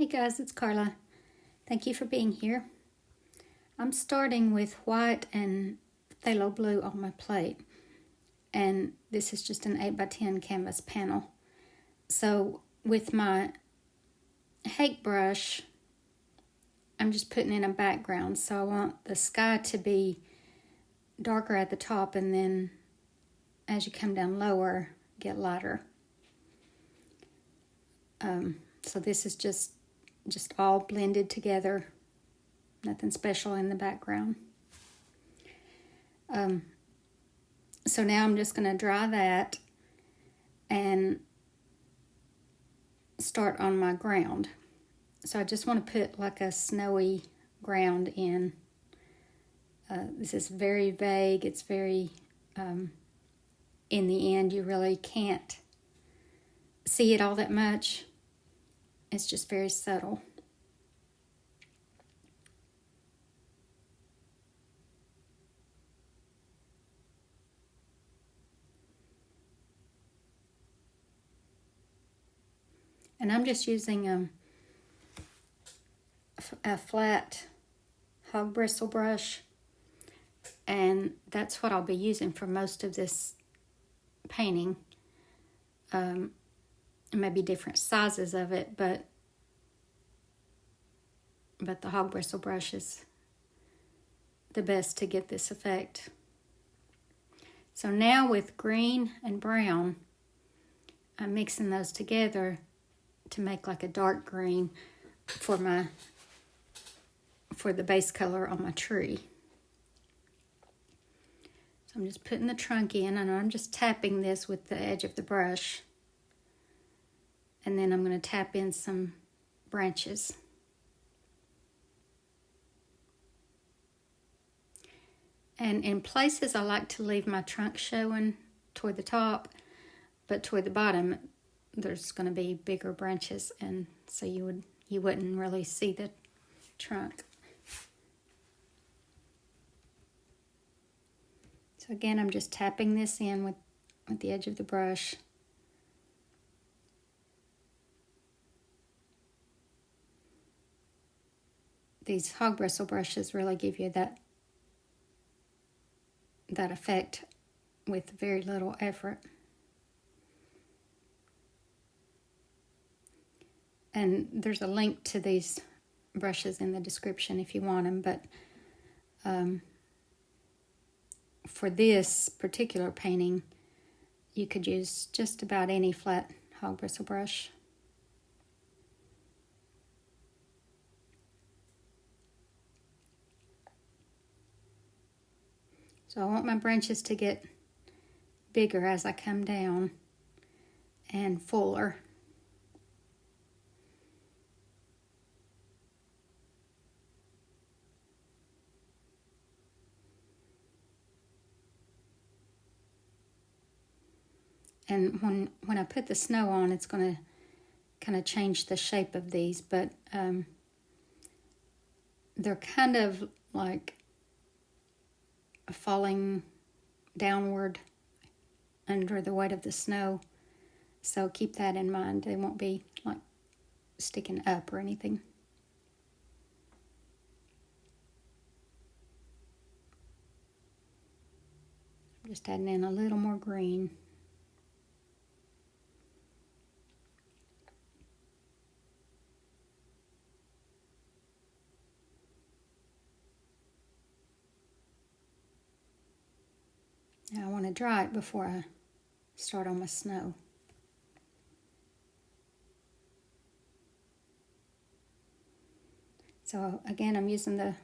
guys, it's Carla. Thank you for being here. I'm starting with white and phthalo blue on my plate. And this is just an 8x10 canvas panel. So with my hake brush, I'm just putting in a background. So I want the sky to be darker at the top, and then as you come down lower, get lighter. So this is just all blended together. Nothing special in the background. So now I'm just going to dry that and start on my ground. So I just want to put like a snowy ground in. This is very vague. It's very, in the end, you really can't see it all that much. It's just very subtle. And I'm just using a flat hog bristle brush, and that's what I'll be using for most of this painting. Maybe different sizes of it, but the hog bristle brush is the best to get this effect. So now with green and brown, I'm mixing those together to make like a dark green for the base color on my tree. So I'm just putting the trunk in, and I'm just tapping this with the edge of the brush. And then I'm going to tap in some branches. And in places I like to leave my trunk showing toward the top, but toward the bottom there's going to be bigger branches, and so you wouldn't really see the trunk. So again, I'm just tapping this in with the edge of the brush. These hog bristle brushes really give you that effect with very little effort. And there's a link to these brushes in the description if you want them, but for this particular painting, you could use just about any flat hog bristle brush. So I want my branches to get bigger as I come down and fuller. And when I put the snow on, it's going to kind of change the shape of these, but they're kind of like falling downward under the weight of the snow. So keep that in mind. They won't be like sticking up or anything. I'm just adding in a little more green. Now I want to dry it before I start on my snow. So again, I'm using the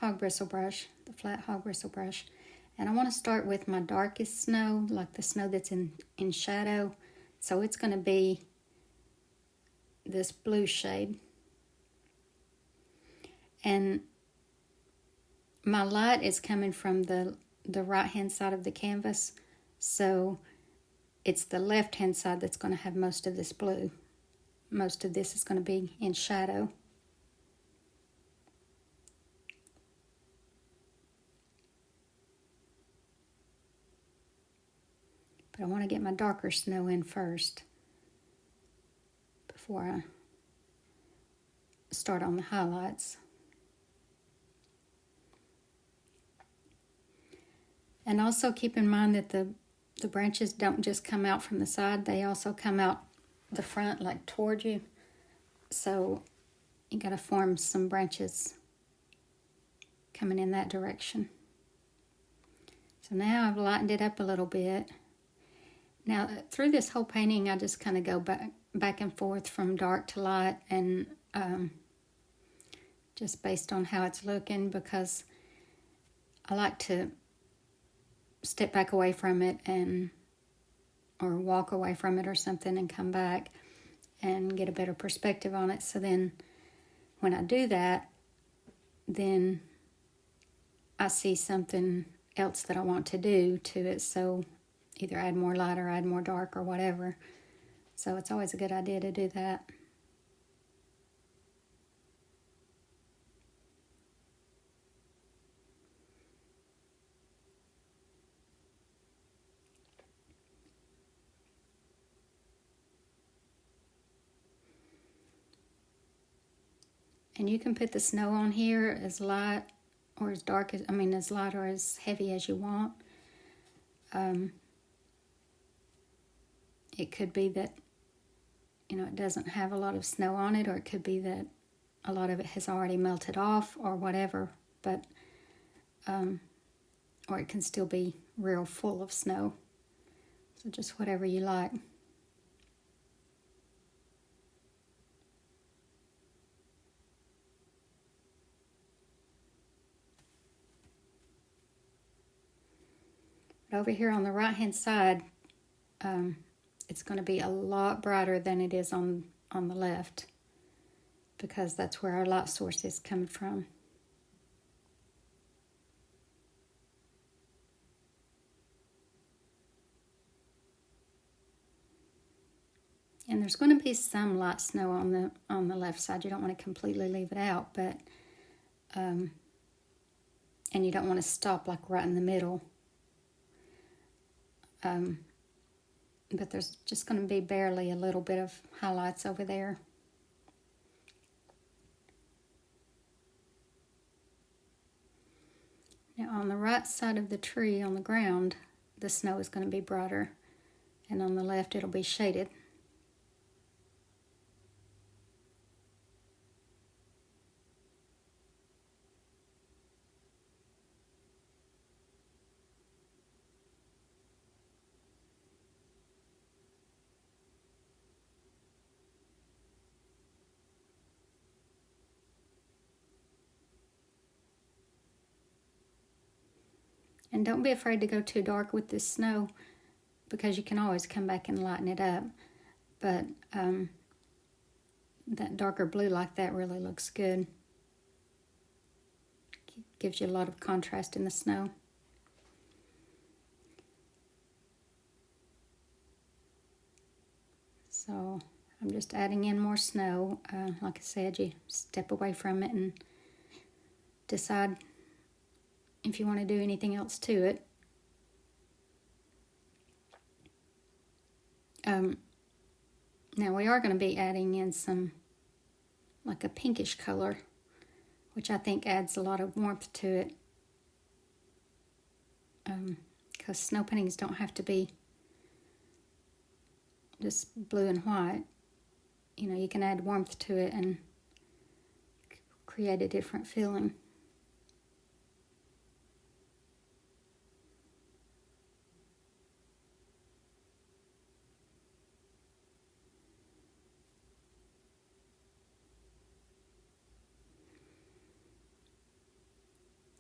hog bristle brush, the flat hog bristle brush. And I want to start with my darkest snow, like the snow that's in shadow. So it's going to be this blue shade. And my light is coming from the right-hand side of the canvas. So it's the left-hand side that's going to have most of this blue. Most of this is going to be in shadow. But I want to get my darker snow in first before I start on the highlights. And also keep in mind that the branches don't just come out from the side, they also come out the front, like toward you. So you got to form some branches coming in that direction. So now I've lightened it up a little bit. Now through this whole painting, I just kind of go back and forth from dark to light, and just based on how it's looking, because I like to step back away from it or walk away from it or something and come back and get a better perspective on it. So then when I do that, then I see something else that I want to do to it. So either add more light or add more dark or whatever. So it's always a good idea to do that. And you can put the snow on here as light or as dark as, as light or as heavy as you want. It could be that, it doesn't have a lot of snow on it, or it could be that a lot of it has already melted off or whatever, but, or it can still be real full of snow. So just whatever you like. Over here on the right hand side, it's going to be a lot brighter than it is on the left, because that's where our light source is coming from. And there's going to be some light snow on the left side. You don't want to completely leave it out, but and you don't want to stop like right in the middle. But there's just going to be barely a little bit of highlights over there. Now on the right side of the tree on the ground, the snow is going to be brighter, and on the left it'll be shaded. And don't be afraid to go too dark with this snow, because you can always come back and lighten it up. But that darker blue like that really looks good. Gives you a lot of contrast in the snow. So I'm just adding in more snow. Like I said, you step away from it and decide if you want to do anything else to it. Now we are going to be adding in some, like a pinkish color, which I think adds a lot of warmth to it. Because snow paintings don't have to be just blue and white. You can add warmth to it and create a different feeling.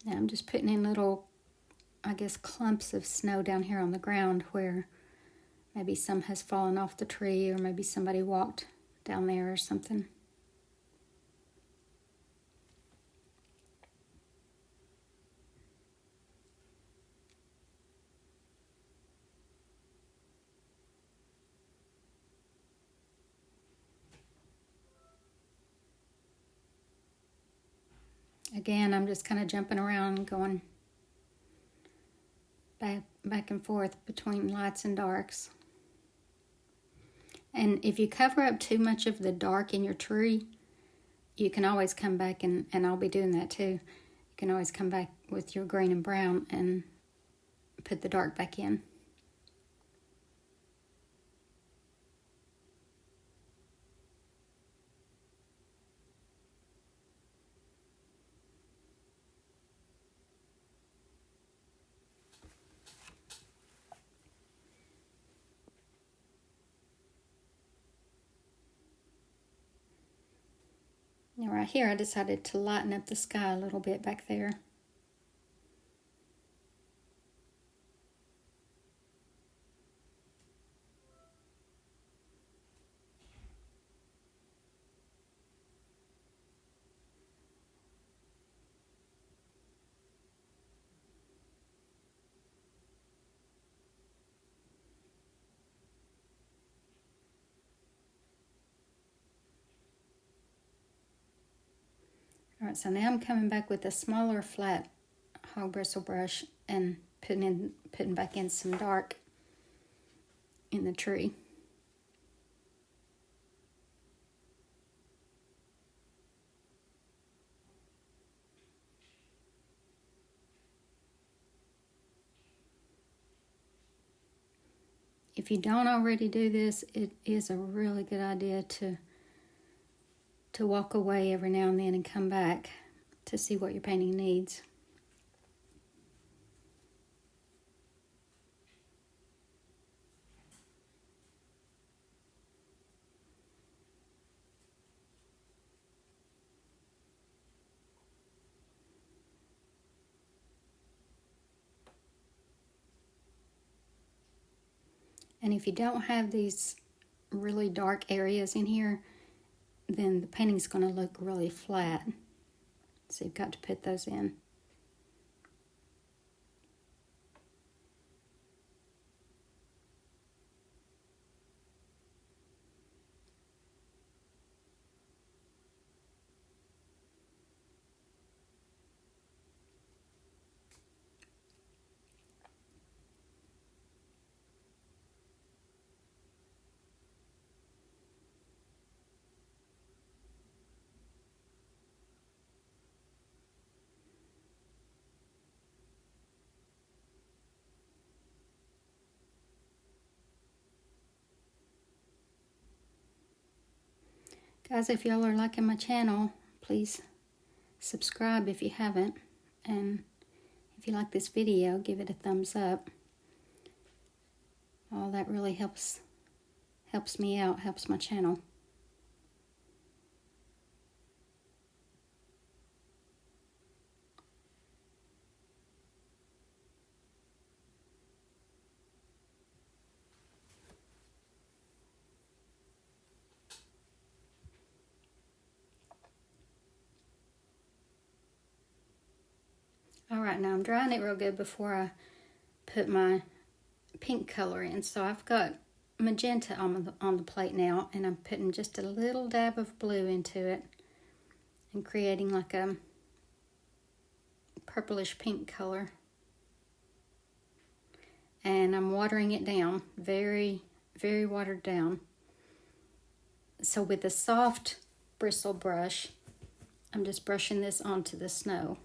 Now I'm just putting in little, clumps of snow down here on the ground where maybe some has fallen off the tree, or maybe somebody walked down there or something. Again, I'm just kind of jumping around, going back and forth between lights and darks. And if you cover up too much of the dark in your tree, you can always come back, and I'll be doing that too. You can always come back with your green and brown and put the dark back in. Now right here I decided to lighten up the sky a little bit back there. Alright, so now I'm coming back with a smaller flat hog bristle brush and putting back in some dark in the tree. If you don't already do this, it is a really good idea to walk away every now and then and come back to see what your painting needs. And if you don't have these really dark areas in here, then the painting's going to look really flat. So you've got to put those in. Guys, if y'all are liking my channel, please subscribe if you haven't. And if you like this video, give it a thumbs up. All that really helps me out, helps my channel. Alright, now I'm drying it real good before I put my pink color in. So I've got magenta on the plate now, and I'm putting just a little dab of blue into it and creating like a purplish pink color. And I'm watering it down, very, very watered down. So with a soft bristle brush, I'm just brushing this onto the snow.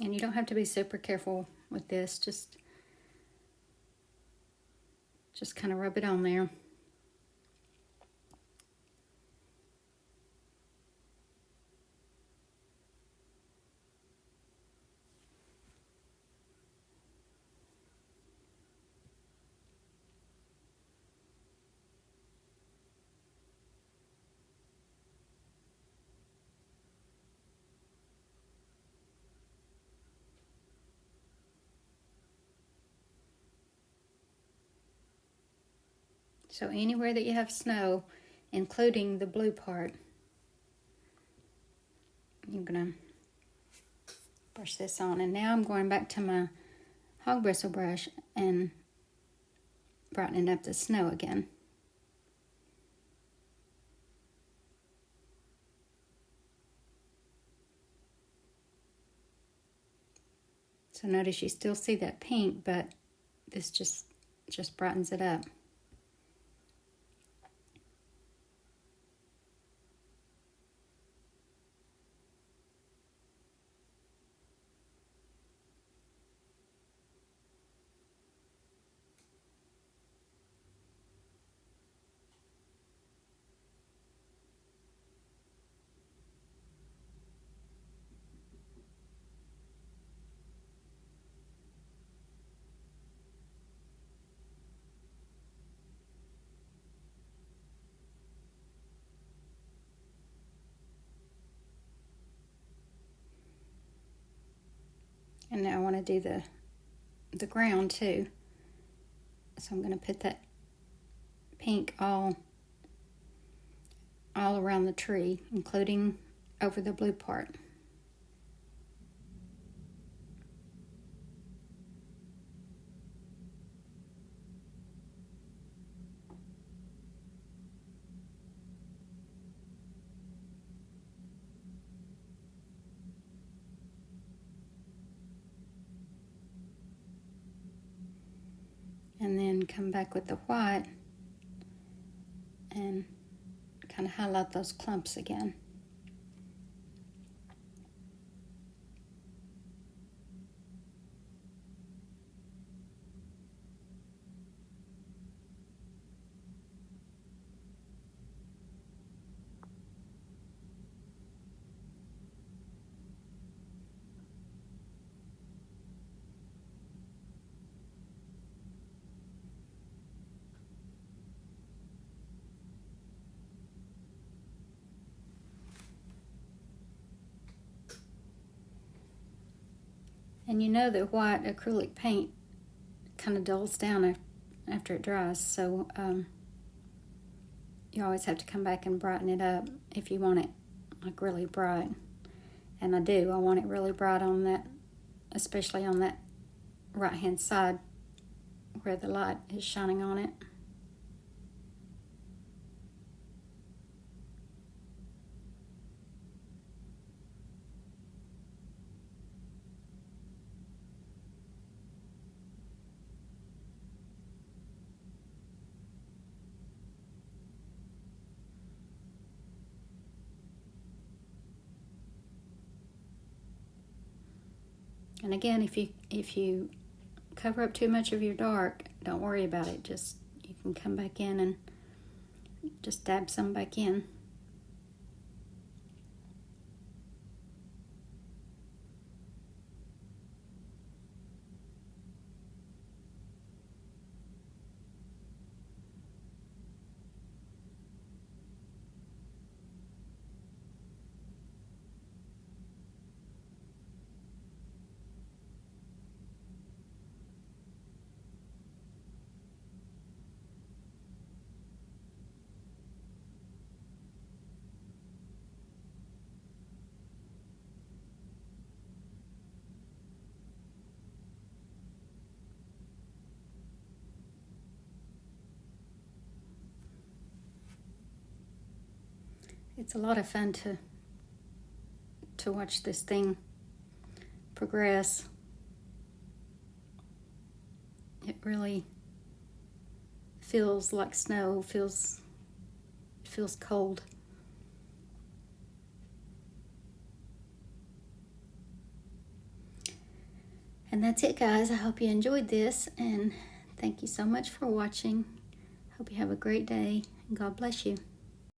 And you don't have to be super careful with this, just kind of rub it on there. So anywhere that you have snow, including the blue part, I'm going to brush this on. And now I'm going back to my hog bristle brush and brightening up the snow again. So notice you still see that pink, but this just brightens it up. And now I want to do the ground too. So I'm going to put that pink all around the tree, including over the blue part. And then come back with the white and kind of highlight those clumps again. And you know that white acrylic paint kind of dulls down after it dries, so you always have to come back and brighten it up if you want it like really bright. And I do. I want it really bright on that, especially on that right-hand side where the light is shining on it. And again, if you cover up too much of your dark, don't worry about it. Just, you can come back in and just dab some back in. It's a lot of fun to watch this thing progress. It really feels like snow, feels cold. And that's it, guys. I hope you enjoyed this, and thank you so much for watching. Hope you have a great day, and God bless you.